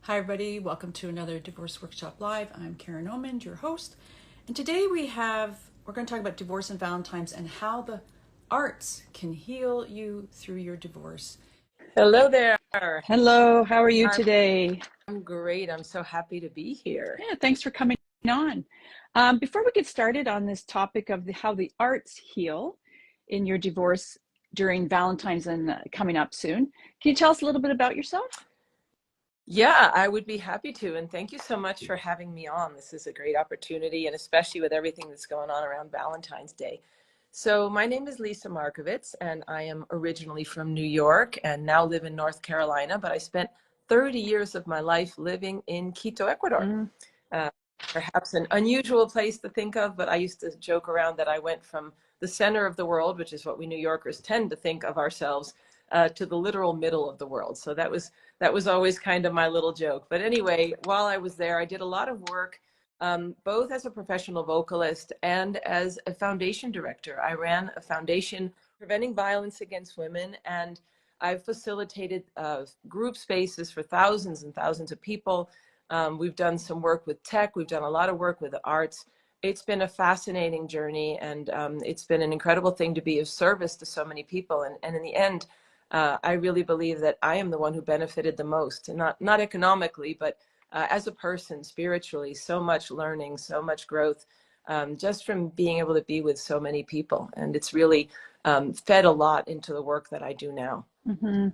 Hi, everybody. Welcome to another Divorce Workshop Live. I'm Karen Omand, your host. And today we're going to talk about divorce and Valentine's and how the arts can heal you through your divorce. Hello there. Hello, how are you I'm, today? I'm great. I'm so happy to be here. Yeah, thanks for coming on. Before we get started on this topic of how the arts heal in your divorce during Valentine's and coming up soon, can you tell us a little bit about yourself? Yeah, I would be happy to. And thank you so much for having me on. This is a great opportunity, and especially with everything that's going on around Valentine's Day. So my name is Lisa Markovits, and I am originally from New York and now live in North Carolina, but I spent 30 years of my life living in Quito, Ecuador. Mm. Uh, Perhaps an unusual place to think of, but I used to joke around that I went from the center of the world, which is what we New Yorkers tend to think of ourselves, to the literal middle of the world. So that was always kind of my little joke. But anyway, while I was there, I did a lot of work, both as a professional vocalist and as a foundation director. I ran a foundation preventing violence against women, and I've facilitated group spaces for thousands and thousands of people. We've done some work with tech. We've done a lot of work with the arts. It's been a fascinating journey, and it's been an incredible thing to be of service to so many people. And in the end, I really believe that I am the one who benefited the most, and not economically, but as a person, spiritually, so much learning, so much growth, just from being able to be with so many people. And it's really fed a lot into the work that I do now. Mm-hmm.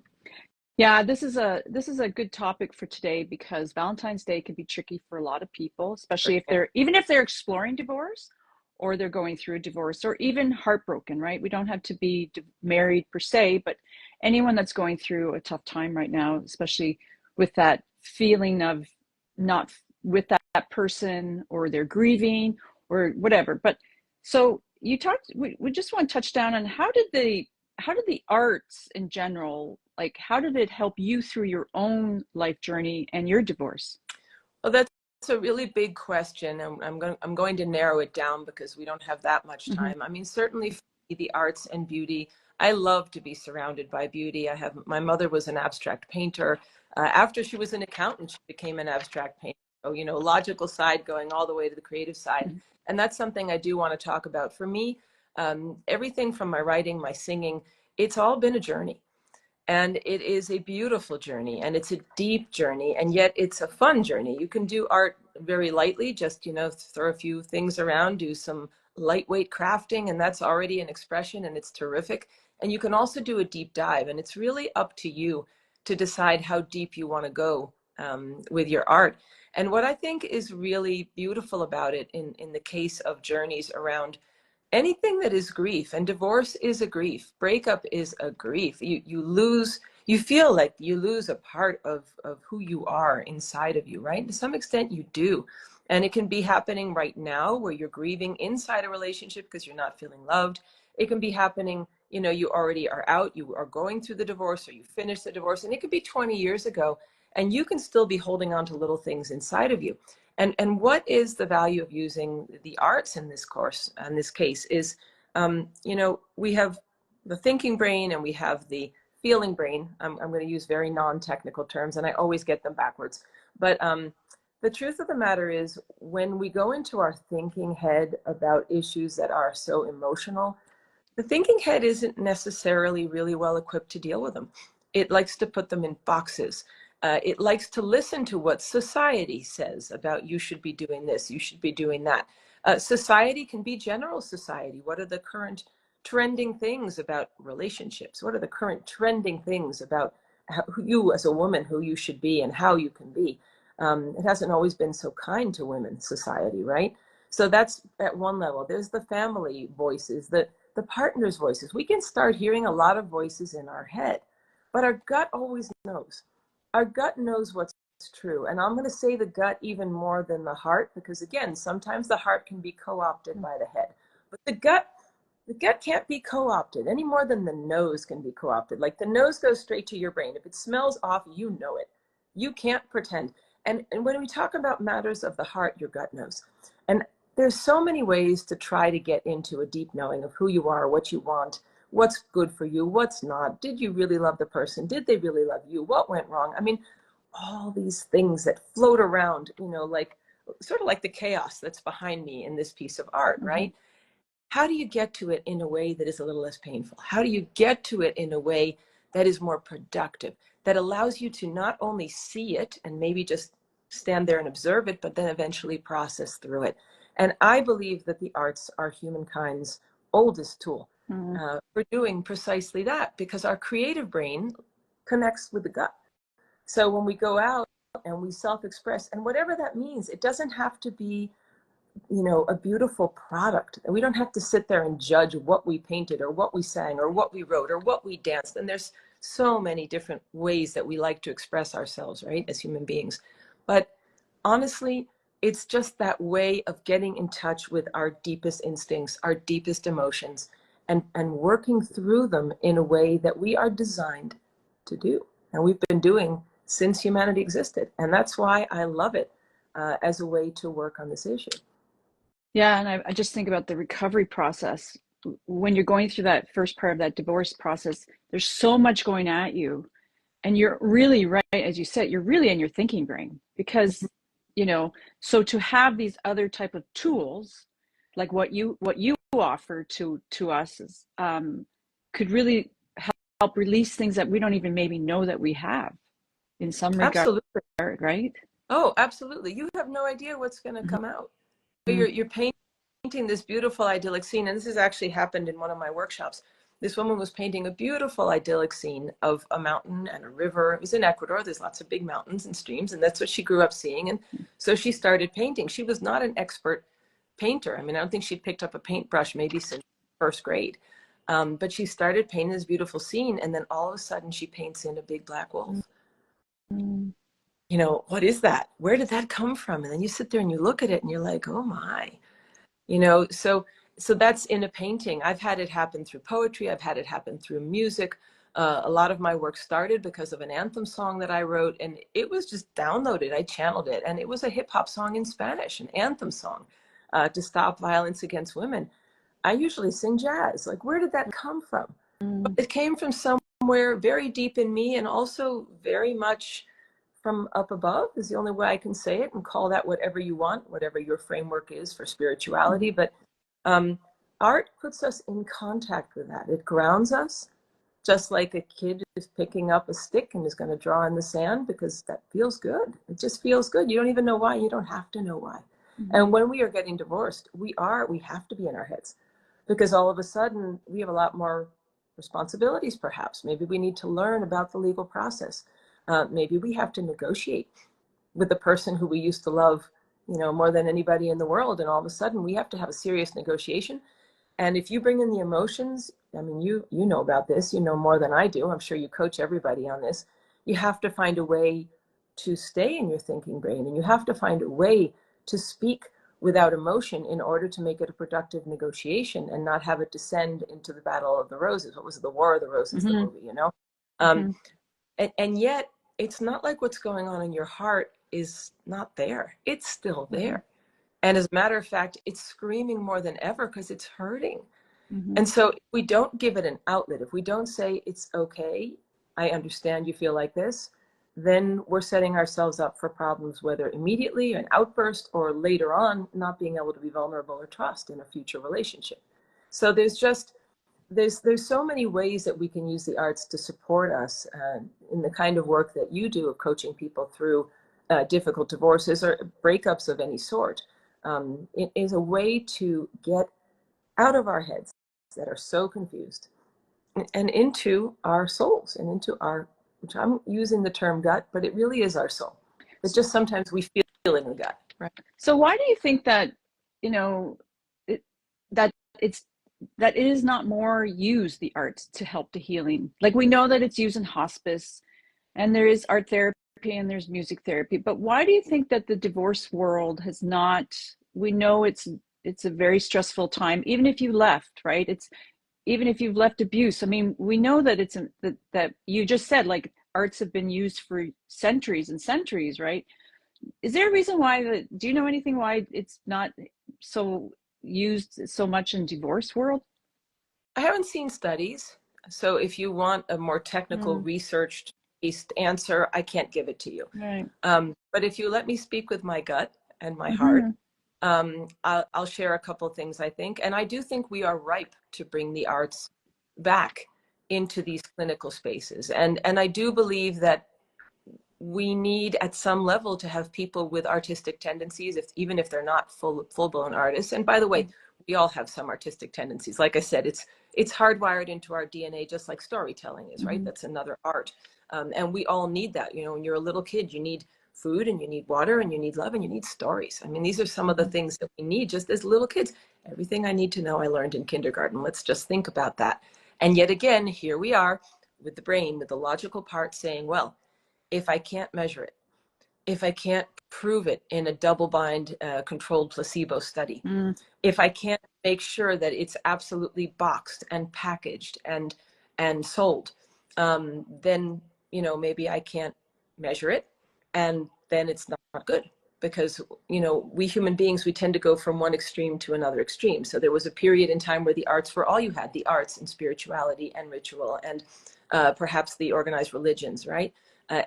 Yeah, this is a good topic for today because Valentine's Day can be tricky for a lot of people, especially even if they're exploring divorce or they're going through a divorce or even heartbroken, right? We don't have to be married per se, but anyone that's going through a tough time right now, especially with that feeling of not with that person or they're grieving or whatever. But so we just want to touch down on how did the arts in general, like how did it help you through your own life journey and your divorce? Well, that's a really big question. And I'm going to narrow it down because we don't have that much Hmm. time. I mean, certainly for me, the arts and beauty, I love to be surrounded by beauty. My mother was an abstract painter. After she was an accountant, she became an abstract painter. So, logical side going all the way to the creative side. And that's something I do want to talk about. For me, everything from my writing, my singing, it's all been a journey. And it is a beautiful journey, and it's a deep journey, and yet it's a fun journey. You can do art very lightly, just, throw a few things around, do some lightweight crafting, and that's already an expression, and it's terrific. And you can also do a deep dive, and it's really up to you to decide how deep you want to go with your art. And what I think is really beautiful about it in the case of journeys around anything that is grief, and divorce is a grief, breakup is a grief. You feel like you lose a part of who you are inside of you, right? To some extent you do. And it can be happening right now where you're grieving inside a relationship because you're not feeling loved. It can be happening, you already are out, you are going through the divorce, or you finished the divorce, and it could be 20 years ago, and you can still be holding on to little things inside of you. And what is the value of using the arts in this case is, we have the thinking brain and we have the feeling brain. I'm going to use very non-technical terms, and I always get them backwards. But the truth of the matter is, when we go into our thinking head about issues that are so emotional, the thinking head isn't necessarily really well equipped to deal with them. It likes to put them in boxes. It likes to listen to what society says about you should be doing this, you should be doing that. Society can be general society. What are the current trending things about relationships? What are the current trending things about who you as a woman, who you should be and how you can be? It hasn't always been so kind to women, society, right? So that's at one level. There's the family voices, the partner's voices. We can start hearing a lot of voices in our head, but our gut always knows. Our gut knows what's true. And I'm going to say the gut even more than the heart, because again, sometimes the heart can be co-opted by the head, but the gut can't be co-opted any more than the nose can be co-opted. Like the nose goes straight to your brain. If it smells off, you know it. You can't pretend. And when we talk about matters of the heart, your gut knows. And there's so many ways to try to get into a deep knowing of who you are, what you want, what's good for you, what's not. Did you really love the person? Did they really love you? What went wrong? I mean, all these things that float around, like sort of like the chaos that's behind me in this piece of art, right? How do you get to it in a way that is a little less painful? How do you get to it in a way that is more productive, that allows you to not only see it and maybe just stand there and observe it, but then eventually process through it? And I believe that the arts are humankind's oldest tool for doing precisely that, because our creative brain connects with the gut. So when we go out and we self-express, and whatever that means, it doesn't have to be, a beautiful product. And we don't have to sit there and judge what we painted or what we sang or what we wrote or what we danced. And there's so many different ways that we like to express ourselves, right, as human beings. But honestly, it's just that way of getting in touch with our deepest instincts, our deepest emotions, and working through them in a way that we are designed to do. And we've been doing since humanity existed. And that's why I love it as a way to work on this issue. Yeah, and I just think about the recovery process. When you're going through that first part of that divorce process, there's so much going at you. And you're really right, as you said, you're really in your thinking brain because, so to have these other type of tools, like what you offer to us is, could really help release things that we don't even maybe know that we have in some regard, Absolutely. right? Oh, absolutely. You have no idea what's going to come out. You're painting this beautiful idyllic scene, and this has actually happened in one of my workshops. This woman was painting a beautiful idyllic scene of a mountain and a river. It was in Ecuador. There's lots of big mountains and streams, and that's what she grew up seeing. And so she started painting. She was not an expert painter. I mean, I don't think she'd picked up a paintbrush maybe since first grade. But she started painting this beautiful scene, and then all of a sudden she paints in a big black wolf. What is that? Where did that come from? And then you sit there and you look at it and you're like, oh my. So that's in a painting. I've had it happen through poetry. I've had it happen through music. A lot of my work started because of an anthem song that I wrote, and it was just downloaded. I channeled it, and it was a hip hop song in Spanish, an anthem song to stop violence against women. I usually sing jazz. Like, where did that come from? But it came from somewhere very deep in me, and also very much from up above is the only way I can say it, and call that whatever you want, whatever your framework is for spirituality. But art puts us in contact with that. It grounds us, just like a kid is picking up a stick and is going to draw in the sand because that feels good. It just feels good. You don't even know why. You don't have to know why. And when we are getting divorced, we have to be in our heads, because all of a sudden we have a lot more responsibilities, perhaps. Maybe we need to learn about the legal process. Maybe we have to negotiate with the person who we used to love, more than anybody in the world. And all of a sudden we have to have a serious negotiation. And if you bring in the emotions, I mean, you know about this, you know more than I do. I'm sure you coach everybody on this. You have to find a way to stay in your thinking brain, and you have to find a way to speak without emotion in order to make it a productive negotiation and not have it descend into the Battle of the Roses. What was it? The War of the Roses, the movie, And yet it's not like what's going on in your heart is not there. It's still there. And as a matter of fact, it's screaming more than ever because it's hurting. And so if we don't give it an outlet, if we don't say, it's okay, I understand you feel like this, then we're setting ourselves up for problems, whether immediately, an outburst, or later on, not being able to be vulnerable or trust in a future relationship. So there's so many ways that we can use the arts to support us in the kind of work that you do of coaching people through difficult divorces or breakups of any sort. It is a way to get out of our heads that are so confused and into our souls and into our, which I'm using the term gut, but it really is our soul. It's just sometimes we feel in the gut, right? So why do you think that, that it is not more used, the arts, to help the healing? Like, we know that it's used in hospice, and there is art therapy, and there's music therapy, but why do you think that the divorce world has not? We know it's a very stressful time, even if you left, right? Even if you've left abuse. I mean, we know that that you just said, like, arts have been used for centuries and centuries, right? Is there a reason why do you know anything why it's not so used so much in divorce world? I haven't seen studies. So if you want a more technical researched based answer, I can't give it to you. Right. But if you let me speak with my gut and my heart, Mm-hmm. I'll share a couple things, I think. And I do think we are ripe to bring the arts back into these clinical spaces. And I do believe that we need at some level to have people with artistic tendencies, even if they're not full-blown artists. And by the way, we all have some artistic tendencies. Like I said, it's hardwired into our DNA, just like storytelling is, right? Mm-hmm. That's another art. And we all need that. You know, when you're a little kid, you need food and you need water and you need love and you need stories. I mean, these are some of the things that we need just as little kids. Everything I need to know, I learned in kindergarten. Let's just think about that. And yet again, here we are with the brain, with the logical part saying, well, if I can't measure it, if I can't prove it in a double-blind controlled placebo study, if I can't make sure that it's absolutely boxed and packaged and sold, then, you know, maybe I can't measure it, and then it's not good. Because, you know, we human beings, we tend to go from one extreme to another extreme. So there was a period in time where the arts were all you had, the arts and spirituality and ritual and perhaps the organized religions, right?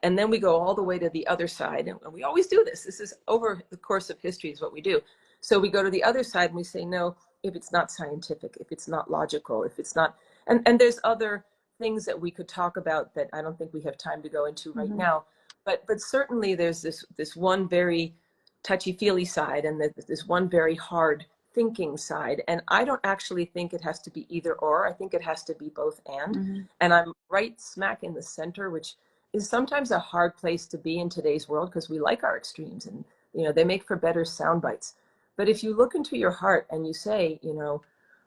And then we go all the way to the other side. And we always do this. This is over the course of history is what we do. So we go to the other side and we say, no, if it's not scientific, if it's not logical, if it's not, and there's other things that we could talk about that I don't think we have time to go into right now. But certainly there's this one very touchy-feely side and this one very hard thinking side. And I don't actually think it has to be either or. I think it has to be both and. And I'm right smack in the center, which is sometimes a hard place to be in today's world because we like our extremes and, you know, they make for better sound bites. But if you look into your heart and you say, you know,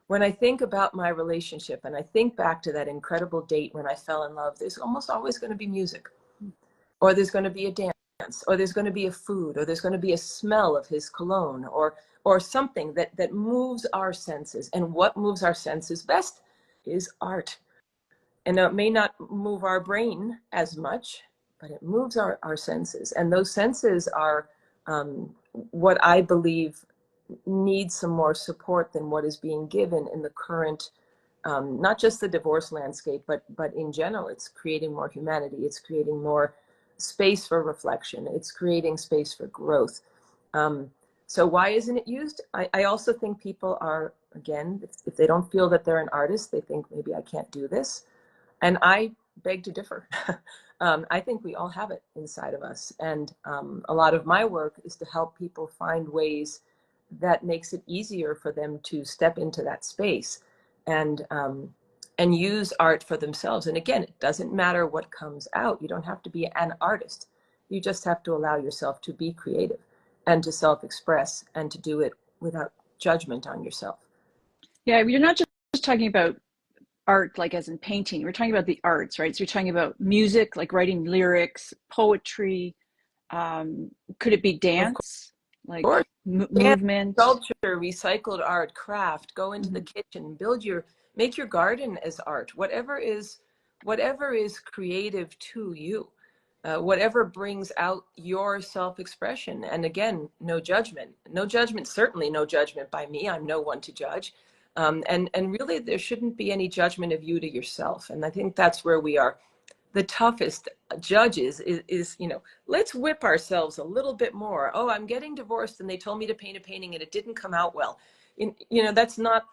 when I think about my relationship and I think back to that incredible date when I fell in love, there's almost always going to be music, or there's going to be a dance, or there's going to be a food, or there's going to be a smell of his cologne, or something that moves our senses. And what moves our senses best is art. And it may not move our brain as much, but it moves our senses. And those senses are what I believe needs some more support than what is being given in the current, not just the divorce landscape, but in general. It's creating more humanity. It's creating more space for reflection. It's creating space for growth. So why isn't it used? I also think people are, again, if they don't feel that they're an artist, they think maybe I can't do this. And I beg to differ. I think we all have it inside of us. And a lot of my work is to help people find ways that makes it easier for them to step into that space and use art for themselves. And again, it doesn't matter what comes out. You don't have to be an artist. You just have to allow yourself to be creative and to self-express and to do it without judgment on yourself. Yeah, you're not just talking about art like as in painting. We're talking about the arts, right? So you're talking about music, like writing lyrics, poetry. Could it be dance, like movement? Sculpture, recycled art, craft, go into the kitchen, make your garden as art, whatever is creative to you, whatever brings out your self-expression. And again, no judgment, certainly no judgment by me. I'm no one to judge. And really there shouldn't be any judgment of you to yourself. And I think that's where we are the toughest judges is, you know, let's whip ourselves a little bit more. Oh, I'm getting divorced and they told me to paint a painting and it didn't come out well. You know, that's not,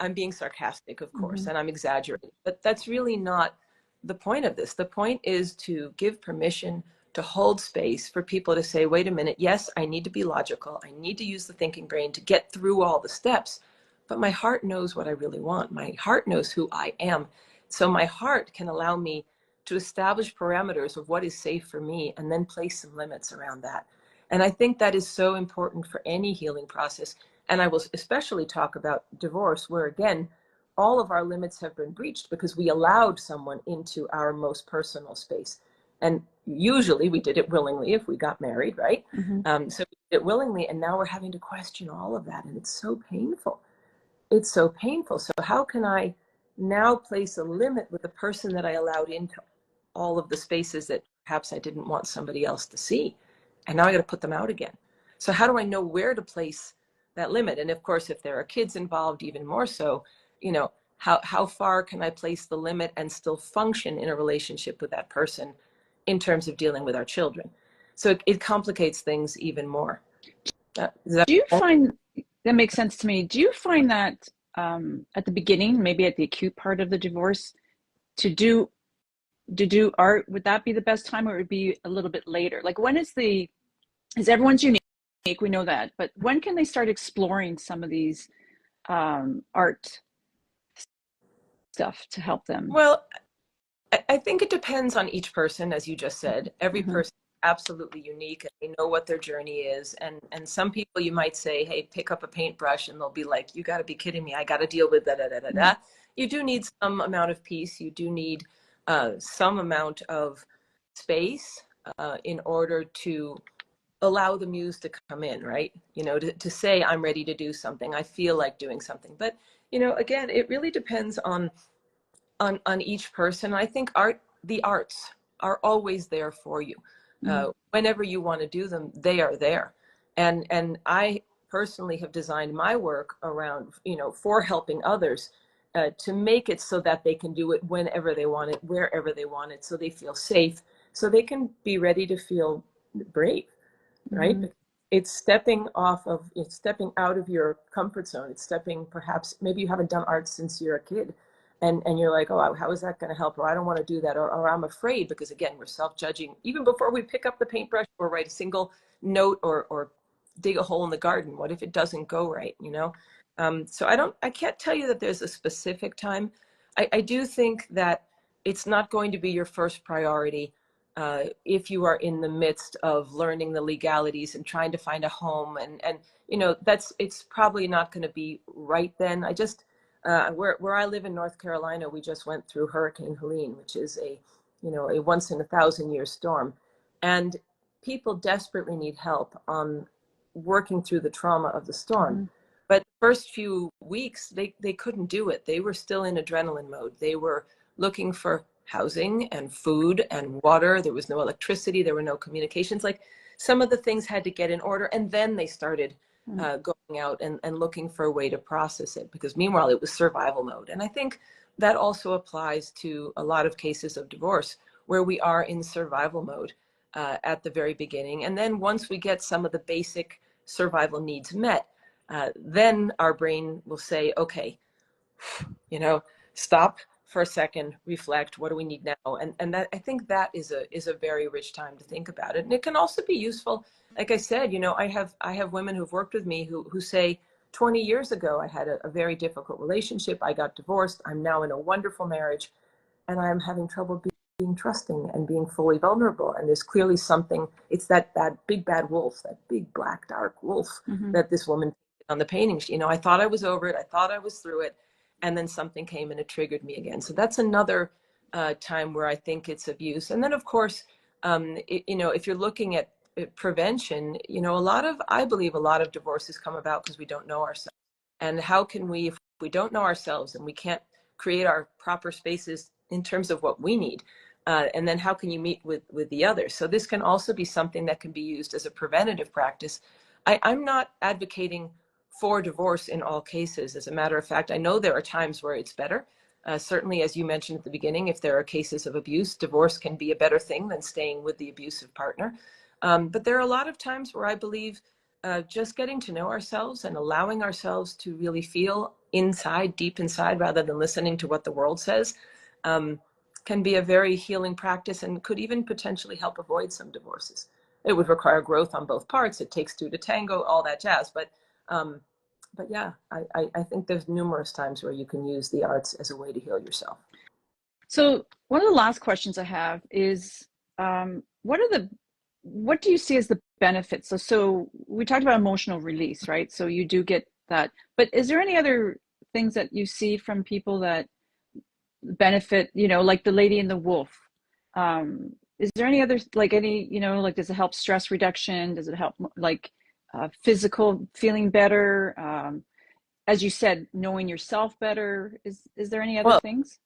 I'm being sarcastic, of course, and I'm exaggerating, but that's really not the point of this. The point is to give permission to hold space for people to say, wait a minute, yes, I need to be logical. I need to use the thinking brain to get through all the steps, but my heart knows what I really want. My heart knows who I am. So my heart can allow me to establish parameters of what is safe for me and then place some limits around that. And I think that is so important for any healing process. And I will especially talk about divorce, where again, all of our limits have been breached because we allowed someone into our most personal space. And usually we did it willingly if we got married, right? So we did it willingly, and now we're having to question all of that. And it's so painful. It's so painful. So how can I now place a limit with the person that I allowed into all of the spaces that perhaps I didn't want somebody else to see? And now I got to put them out again. So how do I know where to place that limit? And of course, if there are kids involved, even more so, you know, how far can I place the limit and still function in a relationship with that person, in terms of dealing with our children. So it complicates things even more. Do you find that makes sense to me? Do you find that at the beginning, maybe at the acute part of the divorce, to do art, would that be the best time, or would it be a little bit later? Like, when is everyone's unique, we know that, but when can they start exploring some of these art stuff to help them? Well, I think it depends on each person, as you just said. Every Mm-hmm. person is absolutely unique, and they know what their journey is. And some people you might say, hey, pick up a paintbrush, and they'll be like, you got to be kidding me. I got to deal with da da da da Mm-hmm. da. You do need some amount of peace. You do need some amount of space in order to allow the muse to come in, right? You know, to say, I'm ready to do something. I feel like doing something. But, you know, again, it really depends on each person. I think the arts are always there for you. Whenever you want to do them, they are there. And I personally have designed my work around, you know, for helping others to make it so that they can do it whenever they want it, wherever they want it, so they feel safe, so they can be ready to feel brave, right? Mm-hmm. It's stepping out of your comfort zone. It's stepping, perhaps, maybe you haven't done art since you're a kid, and you're like, oh, how is that going to help? Or I don't want to do that, or I'm afraid, because again, we're self-judging even before we pick up the paintbrush or write a single note or dig a hole in the garden. What if it doesn't go right, you know? So I can't tell you that there's a specific time. I do think that it's not going to be your first priority if you are in the midst of learning the legalities and trying to find a home, and you know, it's probably not going to be right then. I just where I live in North Carolina, we just went through Hurricane Helene, which is a once in a thousand year storm, and people desperately need help on working through the trauma of the storm. Mm-hmm. But the first few weeks, they couldn't do it. They were still in adrenaline mode. They were looking for housing and food and water. There was no electricity. There were no communications. Like, some of the things had to get in order. And then they started going out and looking for a way to process it, because meanwhile, it was survival mode. And I think that also applies to a lot of cases of divorce where we are in survival mode at the very beginning. And then once we get some of the basic survival needs met, then our brain will say, okay, you know, stop for a second, reflect, what do we need now? And that, I think that is a very rich time to think about it. And it can also be useful. Like I said, you know, I have women who've worked with me who say, 20 years ago, I had a very difficult relationship. I got divorced. I'm now in a wonderful marriage, and I'm having trouble being trusting and being fully vulnerable. And there's clearly something, it's that big bad wolf, that big black dark wolf Mm-hmm. that this woman on the painting. You know, I thought I was over it. I thought I was through it. And then something came and it triggered me again. So that's another time where I think it's abuse. And then, of course, you know, if you're looking at prevention, you know, I believe a lot of divorces come about because we don't know ourselves. And how can we, if we don't know ourselves and we can't create our proper spaces in terms of what we need, and then how can you meet with the others? So this can also be something that can be used as a preventative practice. I'm not advocating for divorce in all cases. As a matter of fact, I know there are times where it's better. Certainly, as you mentioned at the beginning, if there are cases of abuse, divorce can be a better thing than staying with the abusive partner. But there are a lot of times where I believe just getting to know ourselves and allowing ourselves to really feel inside, deep inside, rather than listening to what the world says, can be a very healing practice and could even potentially help avoid some divorces. It would require growth on both parts. It takes two to tango, all that jazz. But yeah, I think there's numerous times where you can use the arts as a way to heal yourself. So one of the last questions I have is, what do you see as the benefits? So we talked about emotional release, right? So you do get that, but is there any other things that you see from people that benefit, you know, like the lady and the wolf? Is there any other, like any, you know, like, does it help stress reduction? Does it help like physical feeling better? As you said, knowing yourself better. Is there any other things?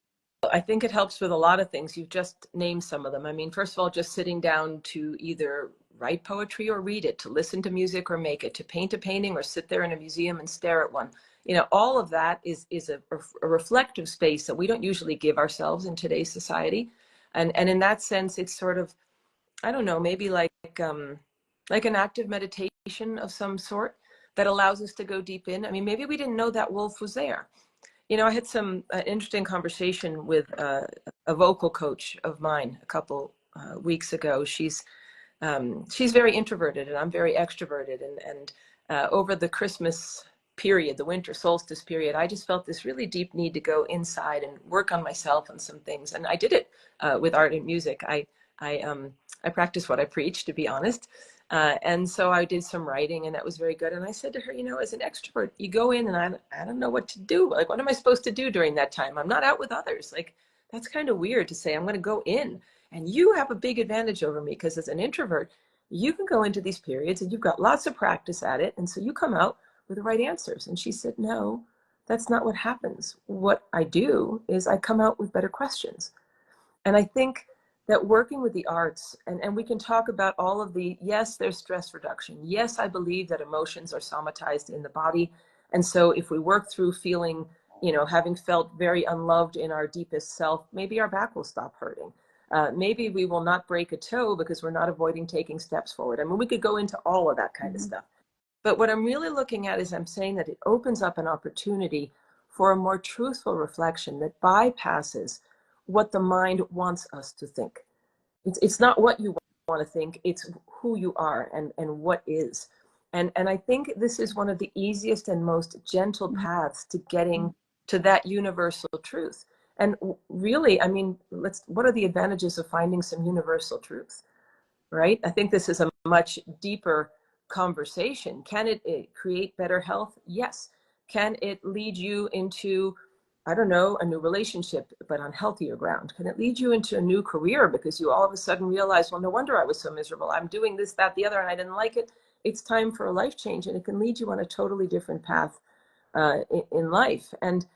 I think it helps with a lot of things. You've just named some of them. I mean, first of all, just sitting down to either write poetry or read it, to listen to music or make it, to paint a painting or sit there in a museum and stare at one. You know, all of that is a reflective space that we don't usually give ourselves in today's society. And in that sense, it's sort of I don't know, maybe like an active meditation of some sort that allows us to go deep in. I mean, maybe we didn't know that wolf was there. You know, I had some interesting conversation with a vocal coach of mine a couple weeks ago. She's very introverted and I'm very extroverted. And over the Christmas period, the winter solstice period, I just felt this really deep need to go inside and work on myself and some things. And I did it with art and music. I practice what I preach, to be honest. And so I did some writing and that was very good. And I said to her, you know, as an extrovert, you go in and I don't know what to do. Like, what am I supposed to do during that time? I'm not out with others. Like, that's kind of weird to say, I'm going to go in. And you have a big advantage over me because as an introvert, you can go into these periods and you've got lots of practice at it. And so you come out with the right answers. And she said, no, that's not what happens. What I do is I come out with better questions. And I think that working with the arts, and we can talk about all of the, yes, there's stress reduction. Yes, I believe that emotions are somatized in the body. And so if we work through feeling, you know, having felt very unloved in our deepest self, maybe our back will stop hurting. Maybe we will not break a toe because we're not avoiding taking steps forward. I mean, we could go into all of that kind of stuff. But what I'm really looking at is I'm saying that it opens up an opportunity for a more truthful reflection that bypasses what the mind wants us to think. It's not what you want to think, it's who you are and what is. And I think this is one of the easiest and most gentle paths to getting to that universal truth. And really, I mean, what are the advantages of finding some universal truth, right? I think this is a much deeper conversation. Can it create better health? Yes. Can it lead you into, I don't know, a new relationship, but on healthier ground? Can it lead you into a new career because you all of a sudden realize, well, no wonder I was so miserable. I'm doing this, that, the other, and I didn't like it. It's time for a life change, and it can lead you on a totally different path in life. And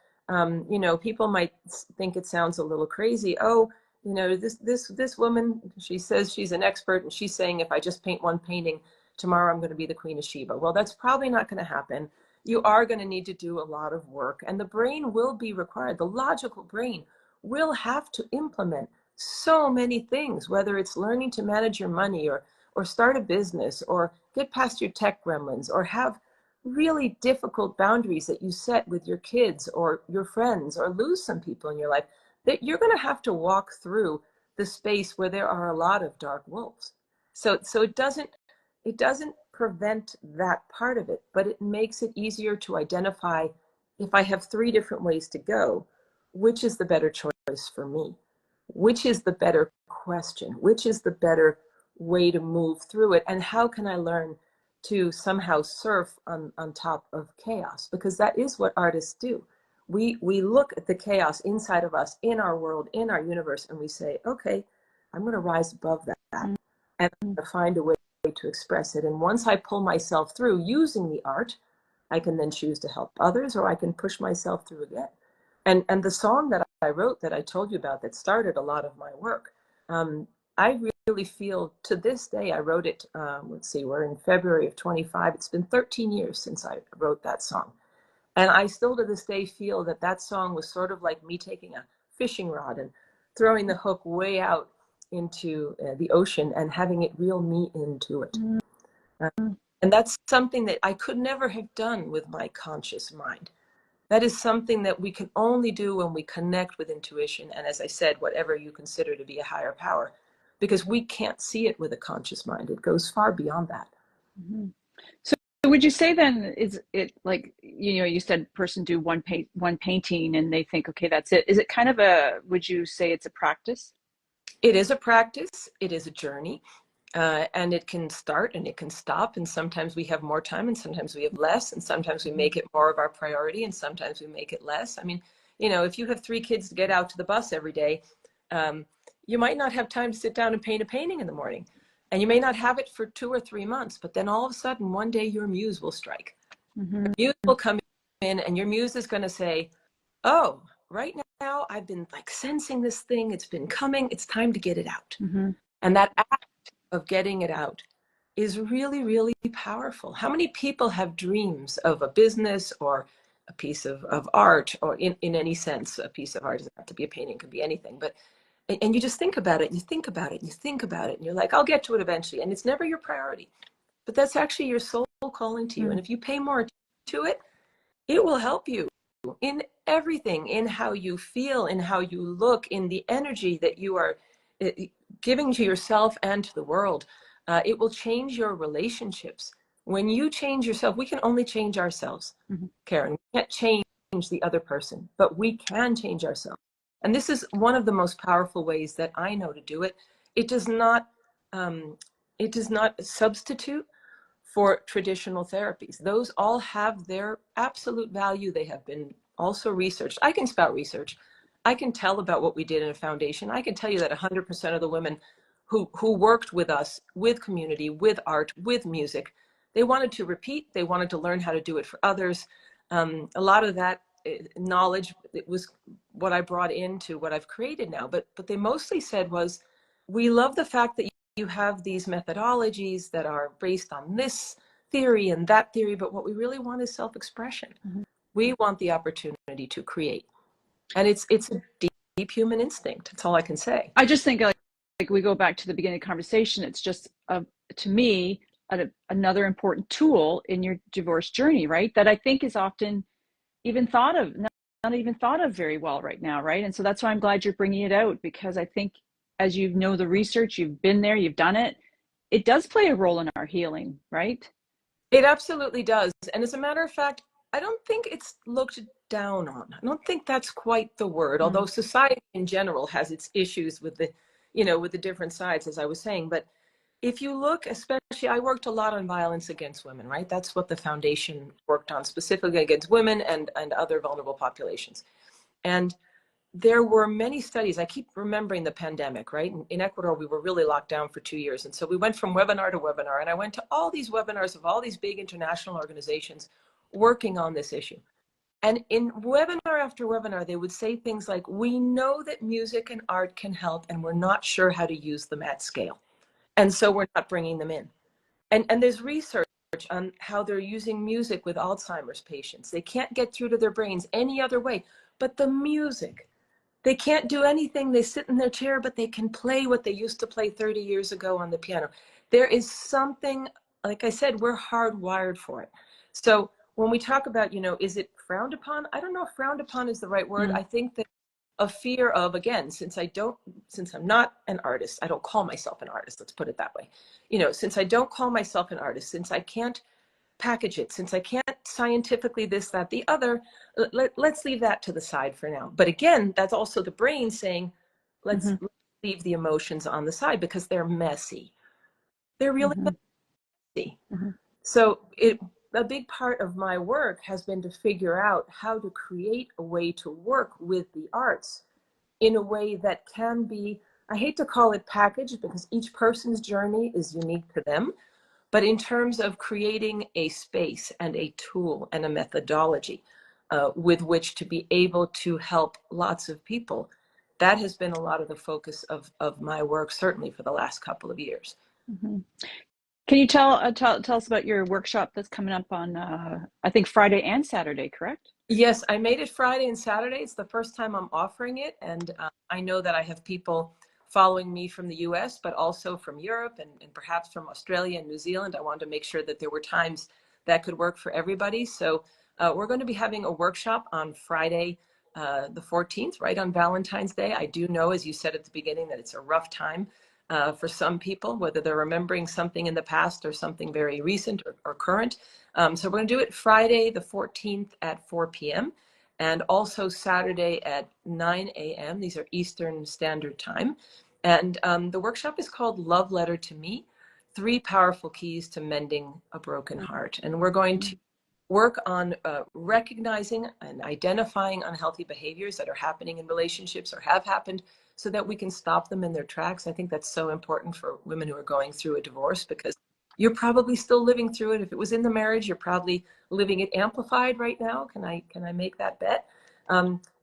you know, people might think it sounds a little crazy. Oh, you know, this woman, she says she's an expert, and she's saying if I just paint one painting tomorrow, I'm going to be the Queen of Sheba. Well, that's probably not going to happen. You are going to need to do a lot of work, and the brain will be required. The logical brain will have to implement so many things, whether it's learning to manage your money or start a business or get past your tech gremlins or have really difficult boundaries that you set with your kids or your friends or lose some people in your life, that you're going to have to walk through the space where there are a lot of dark wolves. So it doesn't prevent that part of it, but it makes it easier to identify, if I have three different ways to go, which is the better choice for me? Which is the better question? Which is the better way to move through it? And how can I learn to somehow surf on top of chaos? Because that is what artists do. We look at the chaos inside of us, in our world, in our universe, and we say, okay, I'm going to rise above that, and I'm going to find a way to express it. And once I pull myself through using the art, I can then choose to help others, or I can push myself through again. And the song that I wrote that I told you about that started a lot of my work, I really feel to this day, I wrote it, let's see, we're in February of 25. It's been 13 years since I wrote that song. And I still to this day feel that that song was sort of like me taking a fishing rod and throwing the hook way out into the ocean and having it reel me into it. And that's something that I could never have done with my conscious mind. That is something that we can only do when we connect with intuition. And as I said, whatever you consider to be a higher power, because we can't see it with a conscious mind. It goes far beyond that. Mm-hmm. So would you say then, is it like, you know, you said person do one painting and they think, okay, that's it. Is it kind of would you say it's a practice? It is a practice. It is a journey. And it can start and it can stop. And sometimes we have more time and sometimes we have less. And sometimes we make it more of our priority and sometimes we make it less. I mean, you know, if you have 3 kids to get out to the bus every day, you might not have time to sit down and paint a painting in the morning. And you may not have it for 2 or 3 months, but then all of a sudden, one day your muse will strike. Mm-hmm. Your muse will come in and your muse is going to say, oh, right now I've been like sensing this thing. It's been coming. It's time to get it out. Mm-hmm. And that act of getting it out is really, really powerful. How many people have dreams of a business or a piece of art, or in any sense, a piece of art doesn't have to be a painting, it could be anything, but and you just think about it, and you think about it, and you think about it, and you're like, I'll get to it eventually. And it's never your priority. But that's actually your soul calling to you. And if you pay more attention to it, it will help you in everything, in how you feel, in how you look, in the energy that you are giving to yourself and to the world. It will change your relationships. When you change yourself, we can only change ourselves, Karen. We can't change the other person, but we can change ourselves. And this is one of the most powerful ways that I know to do it. It does not, it does not substitute for traditional therapies. Those all have their absolute value. They have been also researched. I can spout research. I can tell about what we did in a foundation. I can tell you that 100% of the women who worked with us, with community, with art, with music, they wanted to repeat. They wanted to learn how to do it for others. A lot of that knowledge, it was what I brought into what I've created now. But they mostly said was, we love the fact that you have these methodologies that are based on this theory and that theory, but what we really want is self-expression. We want the opportunity to create. And it's a deep human instinct. That's all I can say. I just think like we go back to the beginning of the conversation, it's just to me another important tool in your divorce journey, right? That I think is often even thought of, not even thought of very well right now, right? And so that's why I'm glad you're bringing it out, because I think, as you know, the research, you've been there, you've done it, it does play a role in our healing, right? It absolutely does. And as a matter of fact, I don't think it's looked down on. I don't think that's quite the word, although society in general has its issues with the, with the different sides, as I was saying. But if you look, especially, I worked a lot on violence against women, right? That's what the foundation worked on, specifically against women and other vulnerable populations. And there were many studies. I keep remembering the pandemic, right? In Ecuador, we were really locked down for 2 years. And so we went from webinar to webinar. And I went to all these webinars of all these big international organizations working on this issue. And in webinar after webinar, they would say things like, we know that music and art can help, and we're not sure how to use them at scale. And so we're not bringing them in. And there's research on how they're using music with Alzheimer's patients. They can't get through to their brains any other way but the music. They can't do anything. They sit in their chair, but they can play what they used to play 30 years ago on the piano. There is something, like I said, we're hardwired for it. So when we talk about, is it frowned upon? I don't know if frowned upon is the right word. I think that a fear of, again, since I'm not an artist, I don't call myself an artist, let's put it that way. Since I don't call myself an artist, since I can't package it, since I can't scientifically this, that, the other, let's leave that to the side for now. But again, that's also the brain saying, let's leave the emotions on the side because they're messy. They're really messy. So a big part of my work has been to figure out how to create a way to work with the arts in a way that can be, I hate to call it packaged because each person's journey is unique to them. But in terms of creating a space and a tool and a methodology with which to be able to help lots of people, that has been a lot of the focus of my work, certainly for the last couple of years. Can you tell us about your workshop that's coming up on, I think, Friday and Saturday, correct? Yes, I made it Friday and Saturday. It's the first time I'm offering it. And I know that I have people following me from the US, but also from Europe and perhaps from Australia and New Zealand. I wanted to make sure that there were times that could work for everybody. So we're going to be having a workshop on Friday, the 14th, right on Valentine's Day. I do know, as you said at the beginning, that it's a rough time for some people, whether they're remembering something in the past or something very recent or current. So we're going to do it Friday, the 14th at 4 p.m. and also Saturday at 9 a.m. These are Eastern Standard Time. And the workshop is called Love Letter to Me, 3 Powerful Keys to Mending a Broken Heart. And we're going to work on recognizing and identifying unhealthy behaviors that are happening in relationships or have happened so that we can stop them in their tracks. I think that's so important for women who are going through a divorce because you're probably still living through it. If it was in the marriage, you're probably living it amplified right now. Can I make that bet?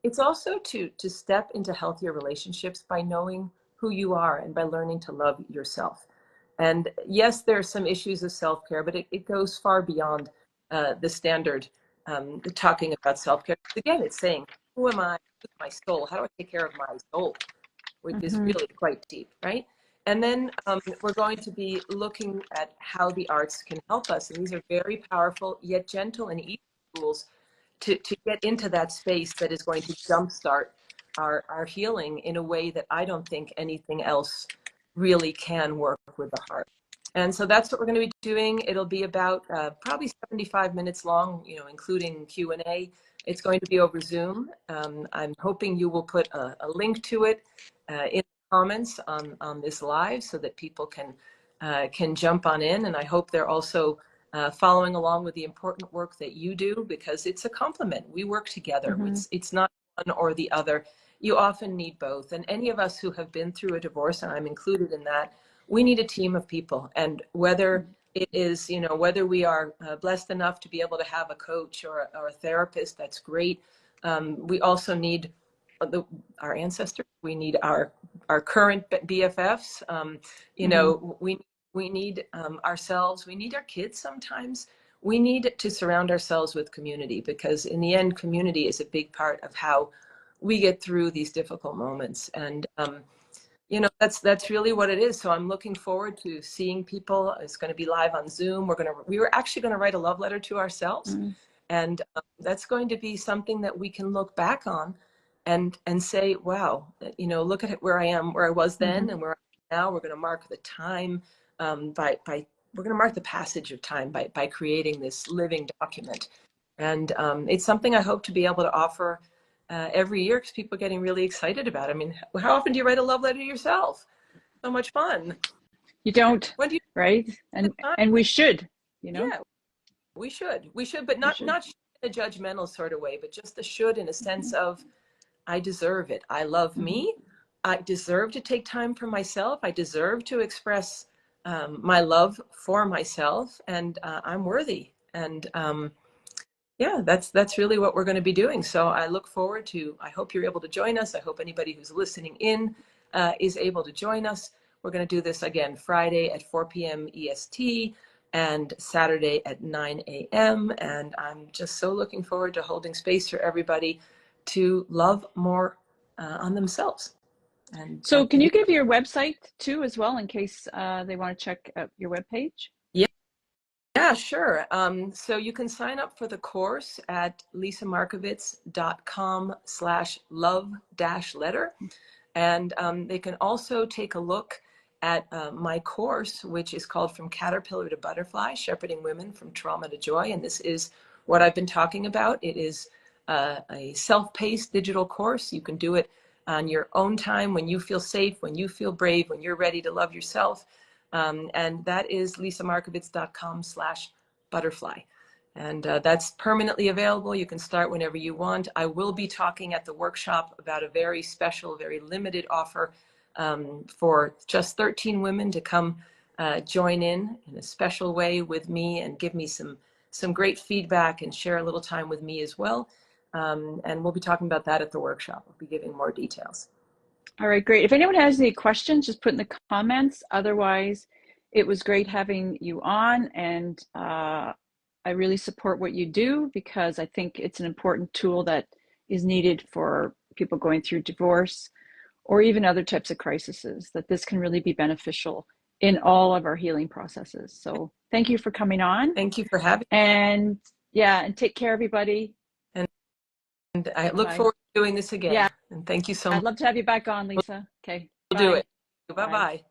It's also to step into healthier relationships by knowing who you are and by learning to love yourself. And yes, there are some issues of self-care, but it goes far beyond the standard talking about self-care. Again, it's saying, who am I? Who's my soul? How do I take care of my soul? which is really quite deep, right? And then we're going to be looking at how the arts can help us. And these are very powerful, yet gentle and easy tools to get into that space that is going to jumpstart our healing in a way that I don't think anything else really can work with the heart. And so that's what we're going to be doing. It'll be about probably 75 minutes long, you know, including Q&A. It's going to be over Zoom. I'm hoping you will put a link to it in the comments on this live so that people can jump on in. And I hope they're also following along with the important work that you do, because it's a complement. We work together. It's not one or the other. You often need both. And any of us who have been through a divorce, and I'm included in that, we need a team of people. And whether it is, you know, whether we are blessed enough to be able to have a coach or a therapist, that's great. We also need our ancestors. We need our current BFFs. You know, we need ourselves. We need our kids sometimes. We need to surround ourselves with community, because in the end, community is a big part of how we get through these difficult moments. And you know, that's really what it is. So I'm looking forward to seeing people. It's going to be live on Zoom. We were actually going to write a love letter to ourselves, and that's going to be something that we can look back on and say, wow, you know, look at where I am, where I was then, and where I am now. We're going to mark the time we're going to mark the passage of time by creating this living document. And it's something I hope to be able to offer every year, because people are getting really excited about it. I mean, how often do you write a love letter to yourself? So much fun. You don't, when do you right? And we should, you know? Yeah, we should, but not in a judgmental sort of way, but just a should in a sense of, I deserve it. I love me. I deserve to take time for myself. I deserve to express my love for myself, and I'm worthy. And yeah, that's really what we're going to be doing. So I look forward to, I hope you're able to join us. I hope anybody who's listening in is able to join us. We're going to do this again Friday at 4 p.m. EST and Saturday at 9 a.m. And I'm just so looking forward to holding space for everybody to love more on themselves. And so can you give your website too as well, in case they want to check out your webpage? Yeah, sure. So you can sign up for the course at lisamarkovits.com/love-letter. And they can also take a look at my course, which is called From Caterpillar to Butterfly, Shepherding Women from Trauma to Joy. And this is what I've been talking about. It is a self-paced digital course. You can do it on your own time, when you feel safe, when you feel brave, when you're ready to love yourself. And that is lisamarkovits.com/butterfly. And that's permanently available. You can start whenever you want. I will be talking at the workshop about a very special, very limited offer for just 13 women to come join in a special way with me and give me some great feedback and share a little time with me as well. And we'll be talking about that at the workshop. We'll be giving more details. All right, great. If anyone has any questions, just put in the comments. Otherwise, it was great having you on, and I really support what you do, because I think it's an important tool that is needed for people going through divorce or even other types of crises, that this can really be beneficial in all of our healing processes. So thank you for coming on. Thank you for having me. And yeah, and take care, everybody. And I look forward to doing this again. Yeah. And thank you so much. I'd love to have you back on, Lisa. Okay. We'll do it. Bye-bye.